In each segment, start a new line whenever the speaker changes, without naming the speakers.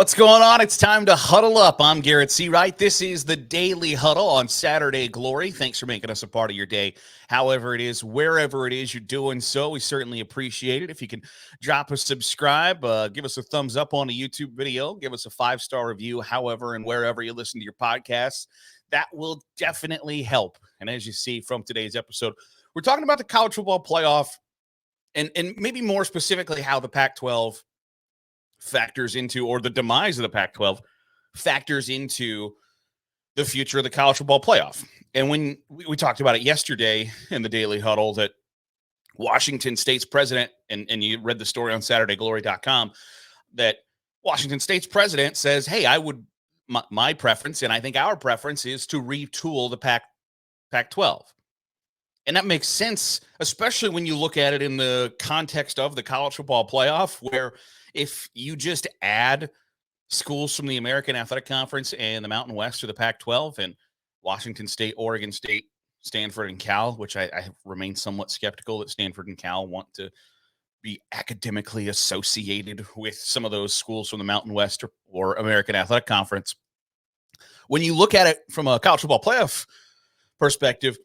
What's going on? It's time to huddle up. I'm Garrett Seawright. This is the Daily Huddle on Saturday Glory. Thanks for making us a part of your day. However it is, wherever it is you're doing so, we certainly appreciate it. If you can drop a subscribe, give us a thumbs up on a YouTube video, give us a 5-star review, however and wherever you listen to your podcasts, that will definitely help. And as you see from today's episode, we're talking about the college football playoff and maybe more specifically how the Pac-12 factors into, or the demise of the Pac-12 factors into the future of the college football playoff. And when we talked about it yesterday in the Daily Huddle, that Washington State's president, and you read the story on SaturdayGlory.com, that Washington State's president says, hey, my preference, and I think our preference, is to retool the Pac-12. And that makes sense, especially when you look at it in the context of the college football playoff, where if you just add schools from the American Athletic Conference and the Mountain West to the Pac-12, and Washington State, Oregon State, Stanford, and Cal, which I remain somewhat skeptical that Stanford and Cal want to be academically associated with some of those schools from the Mountain West or American Athletic Conference. When you look at it from a college football playoff perspective,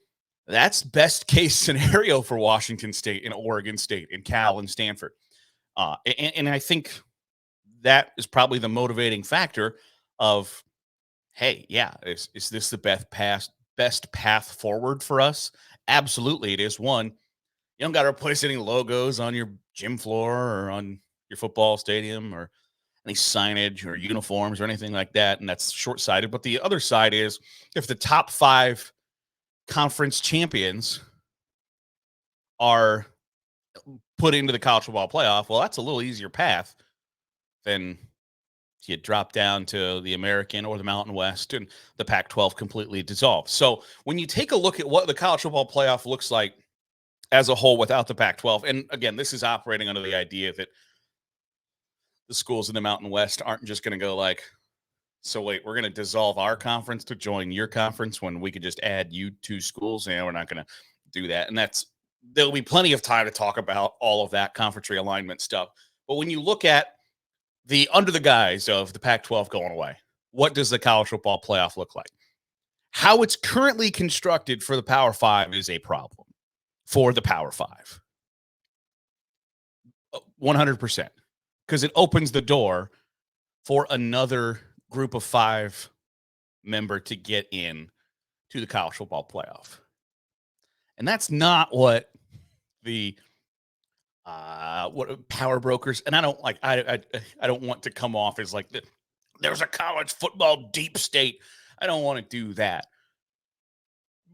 that's best case scenario for Washington State and Oregon State and Cal and Stanford. And I think that is probably the motivating factor of, hey, yeah, is this the best path forward for us? Absolutely, it is. One, you don't got to replace any logos on your gym floor or on your football stadium or any signage or uniforms or anything like that, and that's short-sighted. But the other side is, if the top 5 conference champions are put into the college football playoff, well, that's a little easier path than you drop down to the American or the Mountain West and the Pac-12 completely dissolves. So when you take a look at what the college football playoff looks like as a whole without the Pac-12, and again, this is operating under the idea that the schools in the Mountain West aren't just going to go like, so wait, we're going to dissolve our conference to join your conference when we could just add you 2 schools, and we're not going to do that. And there'll be plenty of time to talk about all of that conference realignment stuff. But when you look at under the guise of the Pac-12 going away, what does the college football playoff look like? How it's currently constructed for the Power 5 is a problem for the Power 5. 100%. Because it opens the door for another group of 5 member to get in to the college football playoff. And that's not what the what power brokers, and I don't want to come off as like there's a college football deep state. I don't want to do that.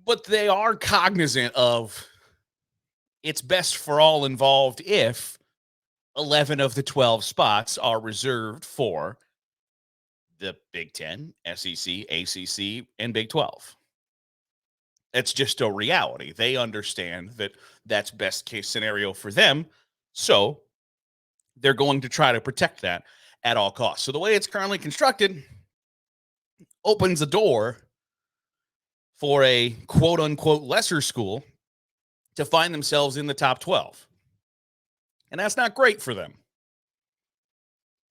But they are cognizant of it's best for all involved if 11 of the 12 spots are reserved for the Big Ten, SEC, ACC, and Big 12. It's just a reality. They understand that that's best case scenario for them. So they're going to try to protect that at all costs. So the way it's currently constructed opens the door for a quote unquote lesser school to find themselves in the top 12. And that's not great for them.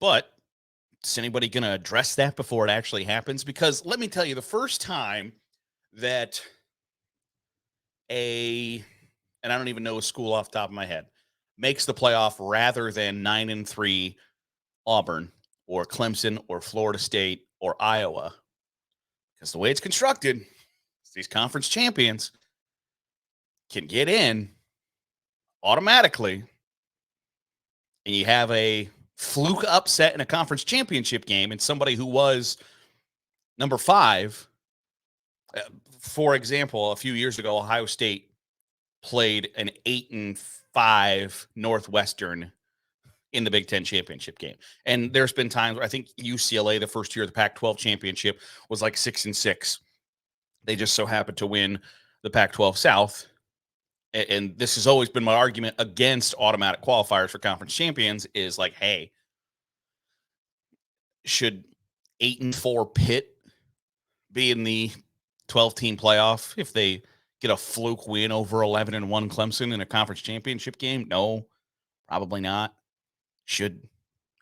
But is anybody going to address that before it actually happens? Because let me tell you, the first time that and I don't even know a school off the top of my head, makes the playoff rather than 9-3 Auburn or Clemson or Florida State or Iowa, because the way it's constructed, these conference champions can get in automatically, and you have a fluke upset in a conference championship game and somebody who was number 5. For example, a few years ago, Ohio State played an 8-5 Northwestern in the Big Ten championship game. And there's been times where I think UCLA, the first year of the Pac-12 championship, was like 6-6. They just so happened to win the Pac-12 South. And this has always been my argument against automatic qualifiers for conference champions is like, hey, should 8-4 Pitt be in the 12-team playoff if they get a fluke win over 11-1 Clemson in a conference championship game? No, probably not. Should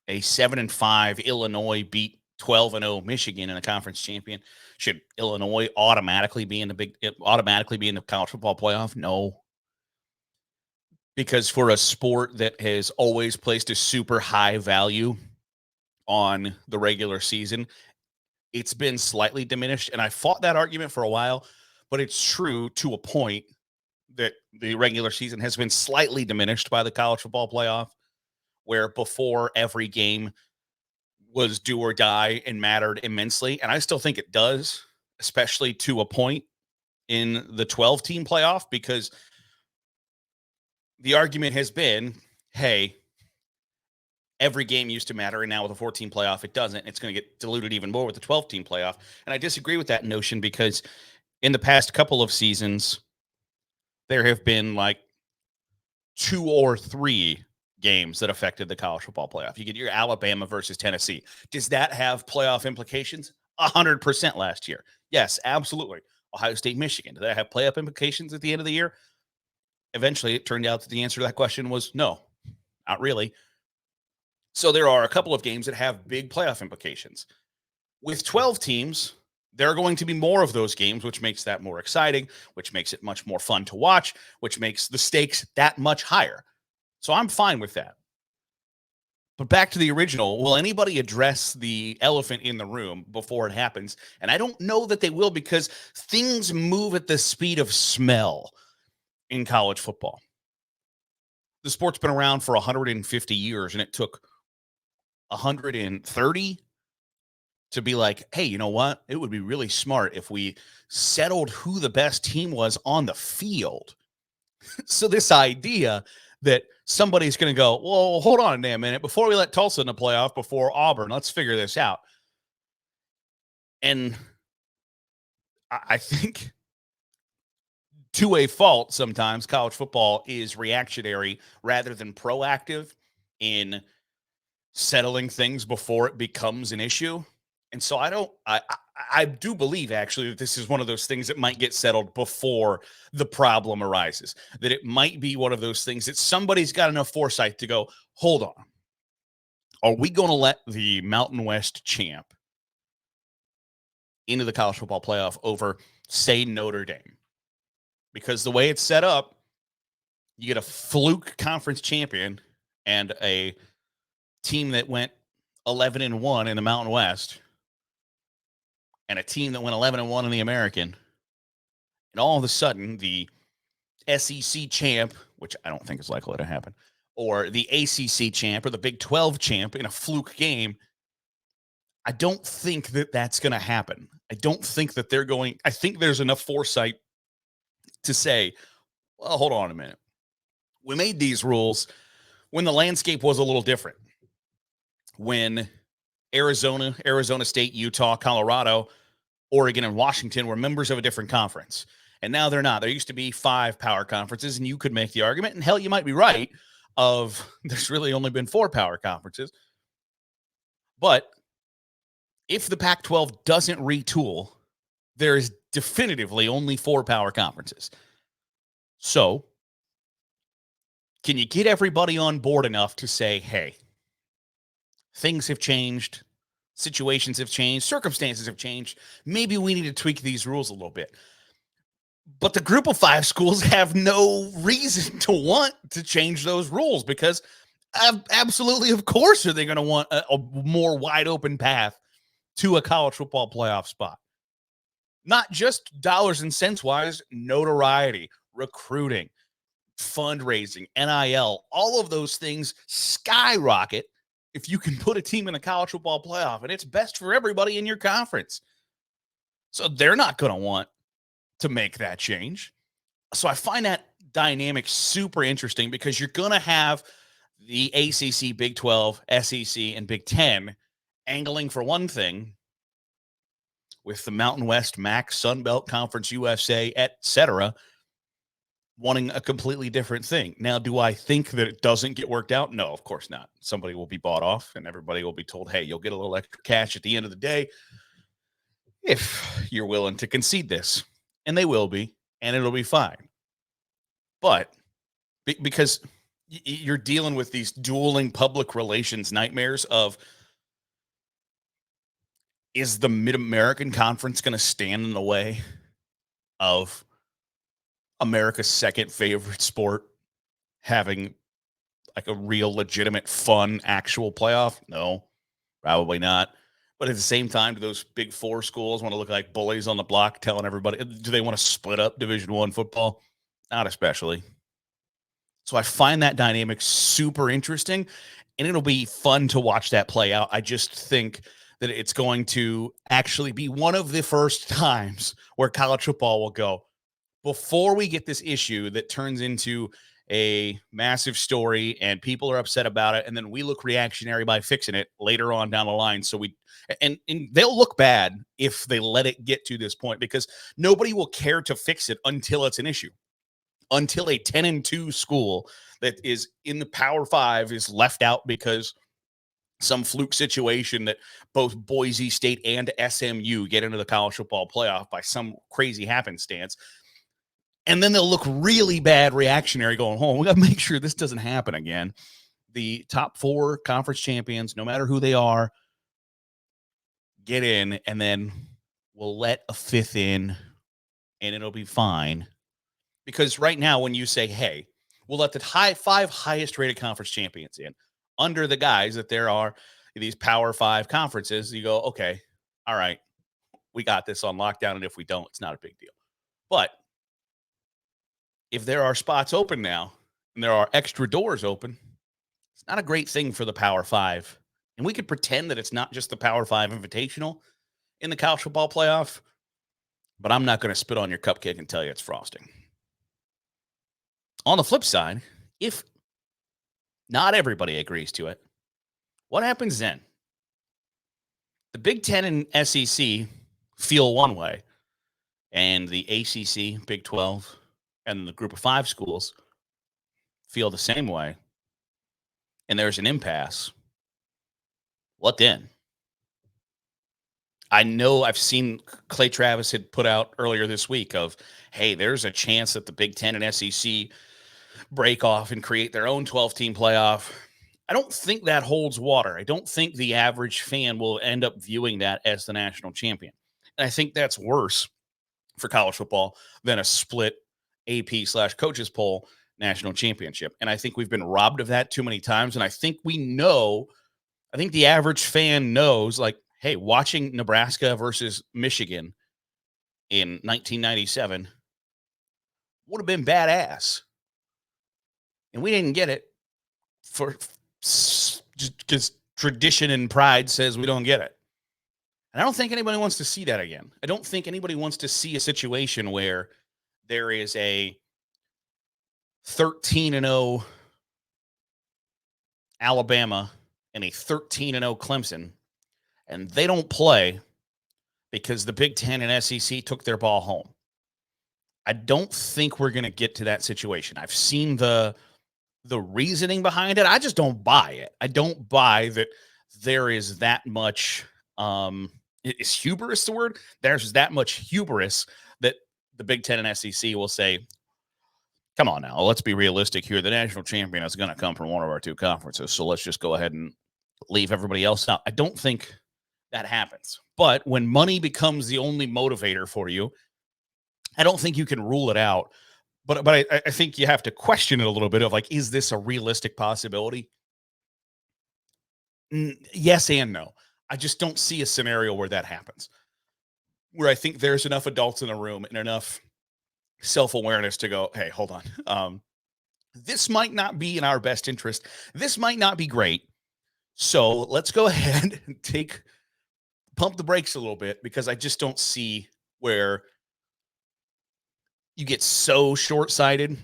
a 7-5 Illinois beat 12-0 Michigan in a conference champion. Should Illinois automatically be in the college football playoff? No. Because for a sport that has always placed a super high value on the regular season, it's been slightly diminished. And I fought that argument for a while, but it's true to a point that the regular season has been slightly diminished by the college football playoff, where before every game was do or die and mattered immensely. And I still think it does, especially to a point in the 12 team playoff, because the argument has been, hey, every game used to matter, and now with a 14 playoff, it doesn't. It's going to get diluted even more with the 12 team playoff. And I disagree with that notion because in the past couple of seasons, there have been like 2 or 3 games that affected the college football playoff. You get your Alabama versus Tennessee. Does that have playoff implications? 100% last year. Yes, absolutely. Ohio State, Michigan. Did that have playoff implications at the end of the year? Eventually, it turned out that the answer to that question was no, not really. So there are a couple of games that have big playoff implications. With 12 teams, there are going to be more of those games, which makes that more exciting, which makes it much more fun to watch, which makes the stakes that much higher. So I'm fine with that. But back to the original, will anybody address the elephant in the room before it happens? And I don't know that they will, because things move at the speed of smell in college football. The sport's been around for 150 years, and it took 130 to be like, hey, you know what? It would be really smart if we settled who the best team was on the field. So this idea that somebody's going to go, well, hold on a damn minute. Before we let Tulsa in the playoff, before Auburn, let's figure this out. And I think to a fault, sometimes college football is reactionary rather than proactive in settling things before it becomes an issue. And so I do believe actually that this is one of those things that might get settled before the problem arises, that it might be one of those things that somebody's got enough foresight to go, hold on. Are we going to let the Mountain West champ into the college football playoff over, say, Notre Dame? Because the way it's set up, you get a fluke conference champion and a team that went 11-1 in the Mountain West and a team that went 11-1 in the American. And all of a sudden, the SEC champ, which I don't think is likely to happen, or the ACC champ or the Big 12 champ in a fluke game, I don't think that that's going to happen. I don't think that I think there's enough foresight to say, well, hold on a minute. We made these rules when the landscape was a little different. When Arizona State, Utah, Colorado, Oregon, and Washington were members of a different conference. And now they're not. There used to be 5 power conferences, and you could make the argument, and hell, you might be right, of there's really only been 4 power conferences. But if the Pac-12 doesn't retool, there is definitively only 4 power conferences. So can you get everybody on board enough to say, hey, things have changed, situations have changed, circumstances have changed. Maybe we need to tweak these rules a little bit. But the group of 5 schools have no reason to want to change those rules, because absolutely, of course, are they going to want a more wide open path to a college football playoff spot. Not just dollars and cents wise, notoriety, recruiting, fundraising, NIL, all of those things skyrocket if you can put a team in a college football playoff, and it's best for everybody in your conference. So they're not going to want to make that change. So I find that dynamic super interesting, because you're going to have the ACC, Big 12, SEC, and Big 10 angling for one thing, with the Mountain West, MAC, Sun Belt Conference, USA, etc., wanting a completely different thing. Now, do I think that it doesn't get worked out? No, of course not. Somebody will be bought off, and everybody will be told, hey, you'll get a little extra cash at the end of the day if you're willing to concede this. And they will be, and it'll be fine. But because you're dealing with these dueling public relations nightmares of, is the Mid-American Conference going to stand in the way of America's second favorite sport having like a real legitimate fun actual playoff? No, probably not. But at the same time, do those big four schools want to look like bullies on the block telling everybody, do they want to split up Division I football? Not especially. So I find that dynamic super interesting, and it'll be fun to watch that play out. I just think that it's going to actually be one of the first times where college football will go, before we get this issue that turns into a massive story and people are upset about it, and then we look reactionary by fixing it later on down the line. So and they'll look bad if they let it get to this point, because nobody will care to fix it until it's an issue, until a 10-2 school that is in the Power Five is left out because some fluke situation that both Boise State and SMU get into the college football playoff by some crazy happenstance. And then they'll look really bad reactionary going, we got to make sure this doesn't happen again. The top four conference champions, no matter who they are, get in, and then we'll let a fifth in and it'll be fine. Because right now, when you say, hey, we'll let the five highest rated conference champions in under the guise that there are these Power Five conferences, you go, okay, all right, we got this on lockdown. And if we don't, it's not a big deal. But if there are spots open now and there are extra doors open, it's not a great thing for the Power Five. And we could pretend that it's not just the Power Five Invitational in the college football playoff, but I'm not going to spit on your cupcake and tell you it's frosting. On the flip side, if not everybody agrees to it, what happens then? The Big Ten and SEC feel one way, and the ACC, Big 12, and the group of five schools feel the same way, and there's an impasse. What then? I know I've seen Clay Travis had put out earlier this week of, hey, there's a chance that the Big Ten and SEC break off and create their own 12-team playoff. I don't think that holds water. I don't think the average fan will end up viewing that as the national champion. And I think that's worse for college football than a split AP/coaches poll national championship. And I think we've been robbed of that too many times. And I think I think the average fan knows, like, hey, watching Nebraska versus Michigan in 1997 would have been badass. And we didn't get it for just because tradition and pride says we don't get it. And I don't think anybody wants to see that again. I don't think anybody wants to see a situation where there is a 13-0 Alabama and a 13-0 Clemson, and they don't play because the Big Ten and SEC took their ball home. I don't think we're going to get to that situation. I've seen the reasoning behind it. I just don't buy it. I don't buy that there is that much is hubris the word? There's that much hubris that the Big Ten and SEC will say, come on now, let's be realistic here. The national champion is going to come from one of our two conferences. So let's just go ahead and leave everybody else out. I don't think that happens. But when money becomes the only motivator for you, I don't think you can rule it out. But I think you have to question it a little bit of, like, is this a realistic possibility? Yes and no. I just don't see a scenario where that happens, where I think there's enough adults in the room and enough self-awareness to go, hey, hold on. This might not be in our best interest. This might not be great. So let's go ahead and pump the brakes a little bit, because I just don't see where you get so short-sighted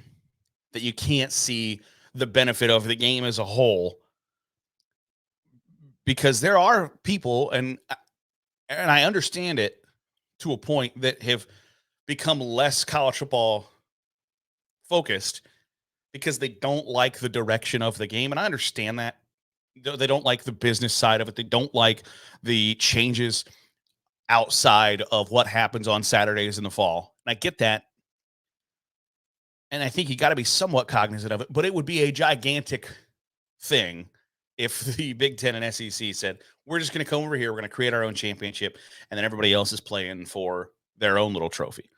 that you can't see the benefit of the game as a whole. Because there are people, and I understand it to a point, that have become less college football focused because they don't like the direction of the game. And I understand that. They don't like the business side of it. They don't like the changes outside of what happens on Saturdays in the fall. And I get that. And I think you got to be somewhat cognizant of it, but it would be a gigantic thing if the Big Ten and SEC said, we're just going to come over here, we're going to create our own championship, and then everybody else is playing for their own little trophy.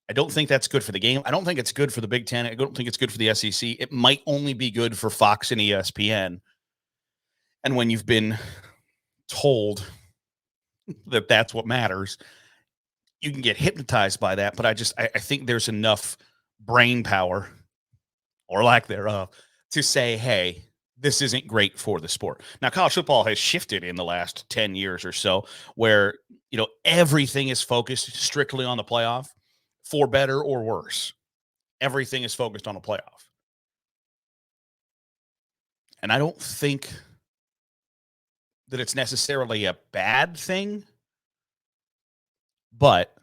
I don't think that's good for the game. I don't think it's good for the Big Ten. I don't think it's good for the SEC. It might only be good for Fox and ESPN. And when you've been told that that's what matters, you can get hypnotized by that. But I think there's enough brain power or lack thereof to say, hey, this isn't great for the sport. Now, college football has shifted in the last 10 years or so where, everything is focused strictly on the playoff for better or worse. Everything is focused on a playoff. And I don't think that it's necessarily a bad thing, but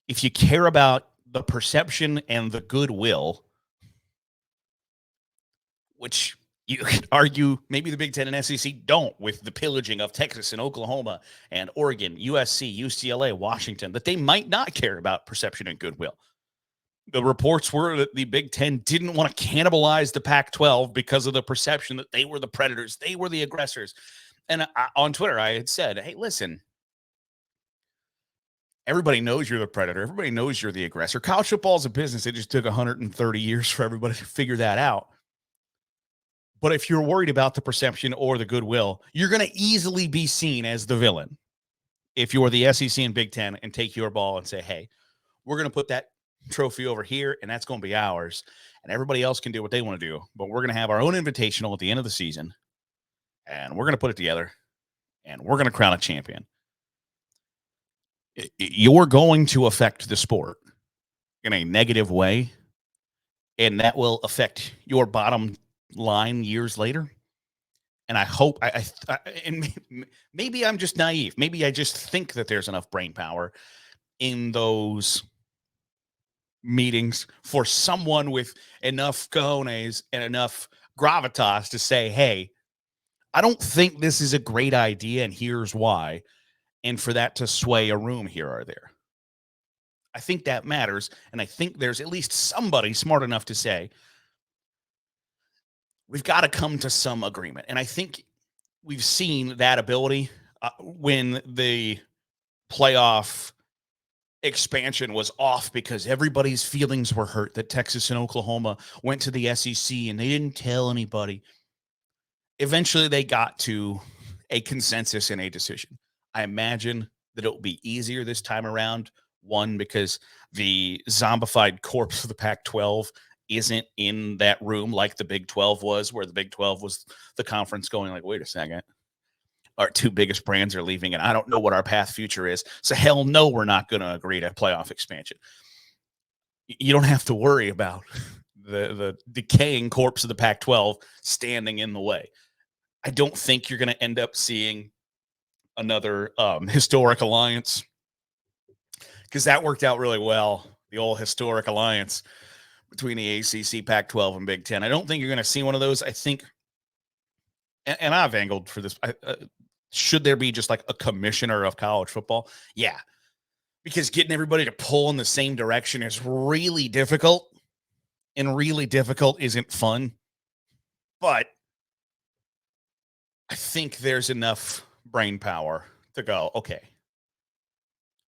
if you care about the perception and the goodwill, which you could argue maybe the Big Ten and SEC don't, with the pillaging of Texas and Oklahoma and Oregon, USC, UCLA, Washington, that they might not care about perception and goodwill. The reports were that the Big Ten didn't want to cannibalize the Pac-12 because of the perception that they were the predators, they were the aggressors. And on Twitter, I had said, hey, listen, everybody knows you're the predator. Everybody knows you're the aggressor. College football is a business. It just took 130 years for everybody to figure that out. But if you're worried about the perception or the goodwill, you're going to easily be seen as the villain if you're the SEC and Big Ten and take your ball and say, hey, we're going to put that trophy over here, and that's going to be ours. And everybody else can do what they want to do. But we're going to have our own invitational at the end of the season, and we're going to put it together, and we're going to crown a champion. You're going to affect the sport in a negative way, and that will affect your bottom line years later. And I hope and maybe I'm just naive. Maybe I just think that there's enough brain power in those meetings for someone with enough cojones and enough gravitas to say, hey, I don't think this is a great idea, and here's why. And for that to sway a room here or there. I think that matters. And I think there's at least somebody smart enough to say, we've got to come to some agreement. And I think we've seen that ability when the playoff expansion was off because everybody's feelings were hurt that Texas and Oklahoma went to the SEC and they didn't tell anybody. Eventually, they got to a consensus and a decision. I imagine that it will be easier this time around. One, because the zombified corpse of the Pac-12 isn't in that room like the Big 12 was, where the Big 12 was the conference going like, wait a second, our two biggest brands are leaving, and I don't know what our path future is. So hell no, we're not going to agree to playoff expansion. You don't have to worry about the decaying corpse of the Pac-12 standing in the way. I don't think you're going to end up seeing another historic alliance, because that worked out really well, the old historic alliance between the ACC, Pac-12, and Big Ten. I don't think you're going to see one of those. I think, and I've angled for this, should there be just like a commissioner of college football? Yeah, because getting everybody to pull in the same direction is really difficult, and really difficult isn't fun. But I think there's enough brain power to go, okay,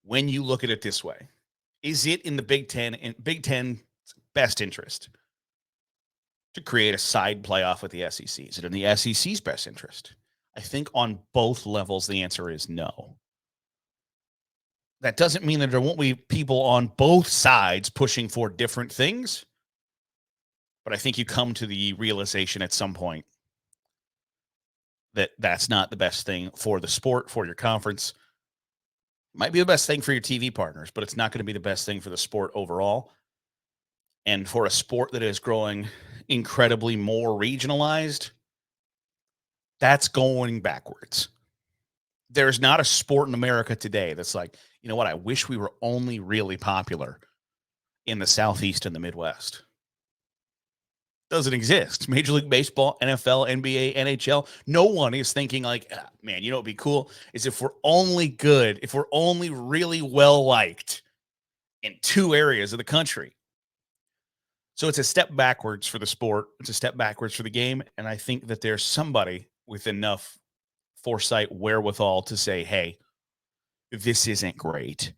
when you look at it this way, is it in the Big Ten's best interest to create a side playoff with the SEC? Is it in the SEC's best interest? I think on both levels, the answer is no. That doesn't mean that there won't be people on both sides pushing for different things, but I think you come to the realization at some point that that's not the best thing for the sport, for your conference. Might be the best thing for your TV partners, but it's not going to be the best thing for the sport overall. And for a sport that is growing incredibly more regionalized, that's going backwards. There's not a sport in America today that's like, you know what, I wish we were only really popular in the Southeast and the Midwest. Doesn't exist. Major League Baseball, NFL, NBA, NHL, no one is thinking like, man, you know what would be cool is if we're only good, if we're only really well liked in two areas of the country. So it's a step backwards for the sport. It's a step backwards for the game. And I think that there's somebody with enough foresight, wherewithal to say, hey, this isn't great.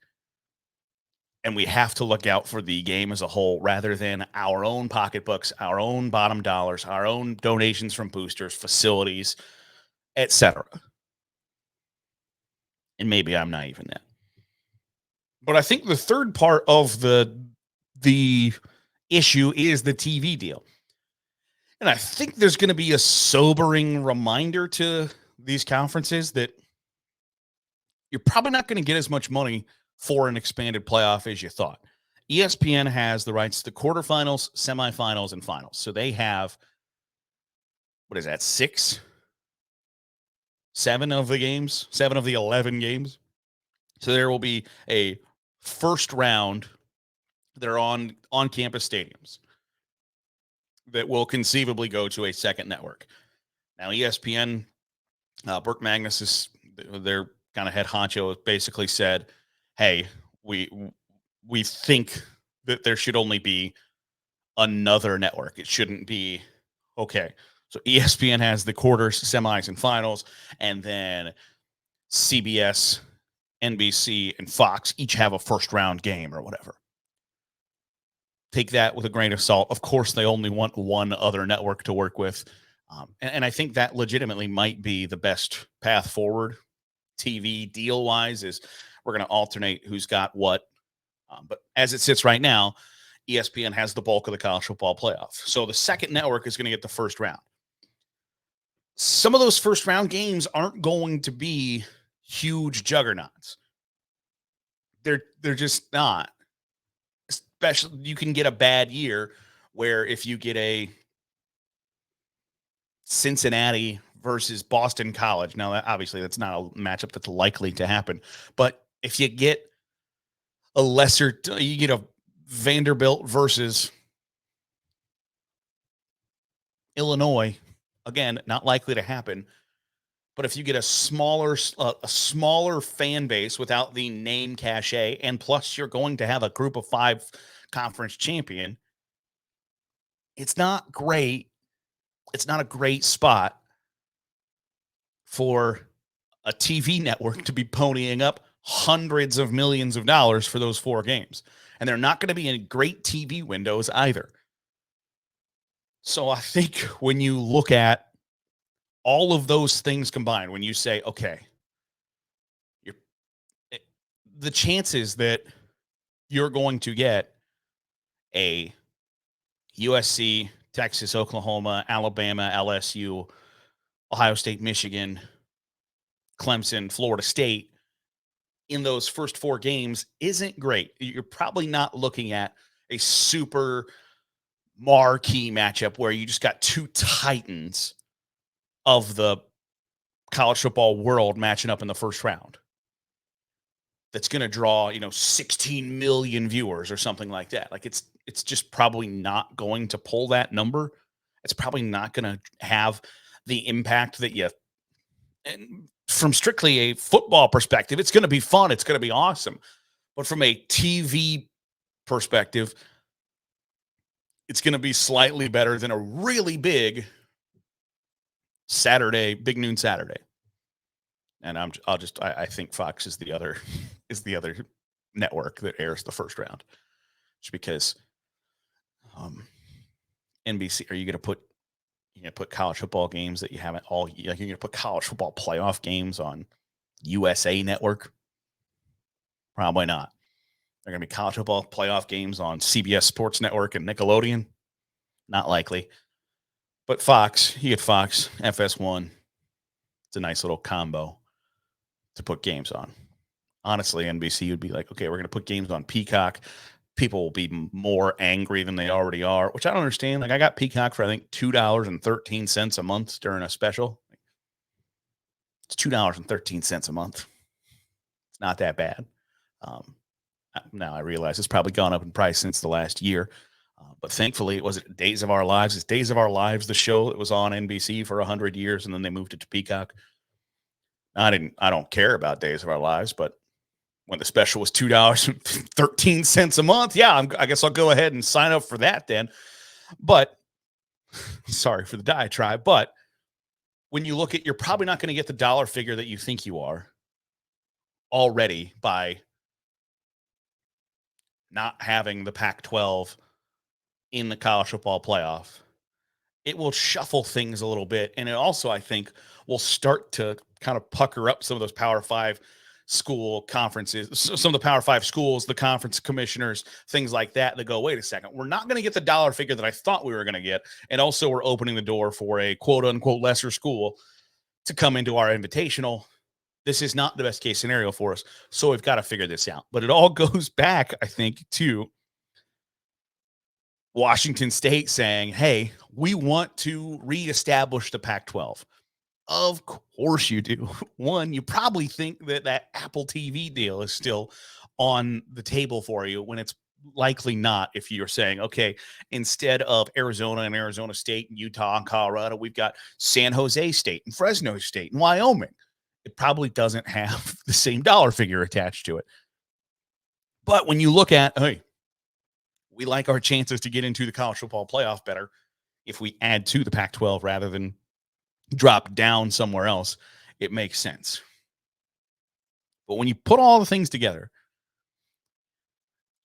And we have to look out for the game as a whole rather than our own pocketbooks, our own bottom dollars, our own donations from boosters, facilities, etc. And maybe I'm naive in that. But I think the third part of the issue is the TV deal. And I think there's going to be a sobering reminder to these conferences that you're probably not going to get as much money for an expanded playoff as you thought. ESPN has the rights to the quarterfinals, semifinals, and finals. So they have, what is that, 7 of the games, 7 of the 11 games. So there will be a first round that are on campus stadiums that will conceivably go to a second network. Now, ESPN, Burke Magnus is their kind of head honcho, basically said, hey, we think that there should only be another network. It shouldn't be, okay. So ESPN has the quarters, semis, and finals, and then CBS, NBC, and Fox each have a first round game or whatever. Take that with a grain of salt. Of course, they only want one other network to work with. And I think that legitimately might be the best path forward TV deal wise is we're going to alternate who's got what. But as it sits right now, ESPN has the bulk of the college football playoff. So the second network is going to get the first round. Some of those first round games aren't going to be huge juggernauts. They're just not. Especially you can get a bad year where if you get a Cincinnati versus Boston College. Now, obviously, that's not a matchup that's likely to happen. But if you get you get a Vanderbilt versus Illinois, again, not likely to happen. But if you get a smaller fan base without the name cachet, and plus you're going to have a group of 5 conference champion, it's not great. It's not a great spot for a TV network to be ponying up hundreds of millions of dollars for those 4 games. And they're not going to be in great TV windows either. So I think when you look at all of those things combined, when you say, okay, the chances that you're going to get a USC, Texas, Oklahoma, Alabama, LSU, Ohio State, Michigan, Clemson, Florida State in those first 4 games isn't great. You're probably not looking at a super marquee matchup where you just got 2 titans of the college football world matching up in the first round. That's going to draw, 16 million viewers or something like that. Like it's just probably not going to pull that number. It's probably not going to have the impact that and from strictly a football perspective, it's going to be fun. It's going to be awesome. But from a TV perspective, it's going to be slightly better than a really big big noon Saturday. And I think Fox is the other network that airs the first round, just because NBC. Are you going to put college football games that you haven't all? Like you're going to put college football playoff games on USA Network? Probably not. They're going to be college football playoff games on CBS Sports Network and Nickelodeon. Not likely. But Fox, you get Fox, FS1. It's a nice little combo to put games on. Honestly, NBC would be like, okay, we're going to put games on Peacock. People will be more angry than they already are, which I don't understand. Like I got Peacock for, I think, $2.13 a month during a special. It's $2.13 a month. It's not that bad. Now I realize it's probably gone up in price since the last year. But thankfully, it was Days of Our Lives. It's Days of Our Lives, the show that was on NBC for 100 years, and then they moved it to Peacock. I don't care about Days of Our Lives, but when the special was $2.13 a month. Yeah, I guess I'll go ahead and sign up for that then. But sorry for the diatribe. But when you look at, you're probably not going to get the dollar figure that you think you are already by not having the Pac 12 in the college football playoff. It will shuffle things a little bit. And it also, I think, will start to kind of pucker up some of those Power Five school conferences, some of the Power Five schools, the conference commissioners, things like that go, wait a second, we're not going to get the dollar figure that I thought we were going to get. And also, we're opening the door for a quote unquote lesser school to come into our invitational. This is not the best case scenario for us. So we've got to figure this out. But it all goes back, I think, to Washington State saying, hey, we want to reestablish the Pac 12. Of course you do. One, you probably think that that Apple TV deal is still on the table for you when it's likely not. If you're saying, okay, instead of Arizona and Arizona State and Utah and Colorado, we've got San Jose State and Fresno State and Wyoming. It probably doesn't have the same dollar figure attached to it. But when you look at, hey, we like our chances to get into the college football playoff better if we add to the Pac 12 rather than drop down somewhere else, it makes sense. But when you put all the things together,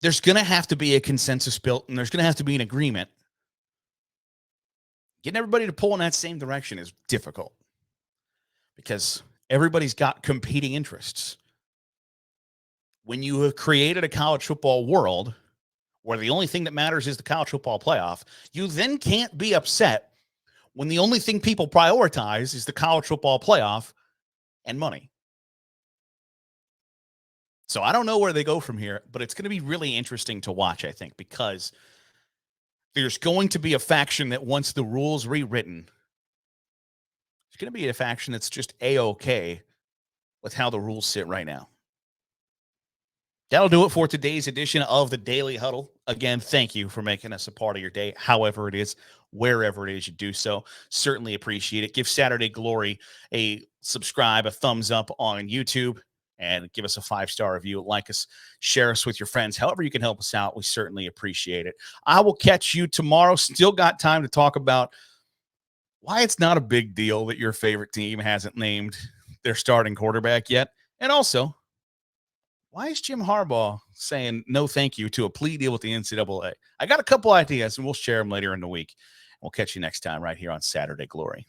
there's going to have to be a consensus built, and there's going to have to be an agreement. Getting everybody to pull in that same direction is difficult because everybody's got competing interests. When you have created a college football world where the only thing that matters is the college football playoff, you then can't be upset when the only thing people prioritize is the college football playoff and money. So I don't know where they go from here, but it's going to be really interesting to watch, I think, because there's going to be a faction that wants the rules rewritten. It's going to be a faction that's just A-okay with how the rules sit right now. That'll do it for today's edition of the Daily Huddle. Again, thank you for making us a part of your day, however it is, wherever it is you do so. Certainly appreciate it. Give Saturday Glory a subscribe, a thumbs up on YouTube, and give us a 5-star review. Like us, share us with your friends. However you can help us out, we certainly appreciate it. I will catch you tomorrow. Still got time to talk about why it's not a big deal that your favorite team hasn't named their starting quarterback yet. And also, why is Jim Harbaugh saying no thank you to a plea deal with the NCAA? I got a couple ideas, and we'll share them later in the week. We'll catch you next time right here on Saturday Glory.